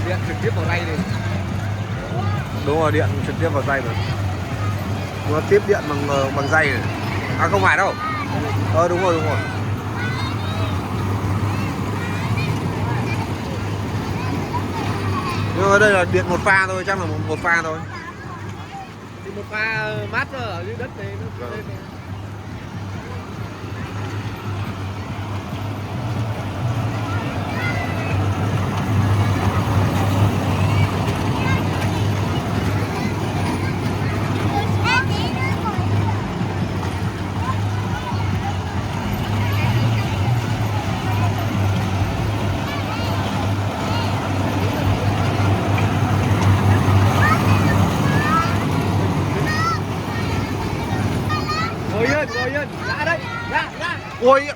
điện trực tiếp vào dây đi. Đúng rồi, điện trực tiếp vào dây mà. Nó tiếp điện bằng dây này. À không phải đâu. Đúng rồi, đúng rồi. Nhưng mà đây là điện một pha thôi, chắc là một pha thôi. Thì một pha mát ở dưới đất này nó lên này. Ngồi yên, ra đây, ra. Ôi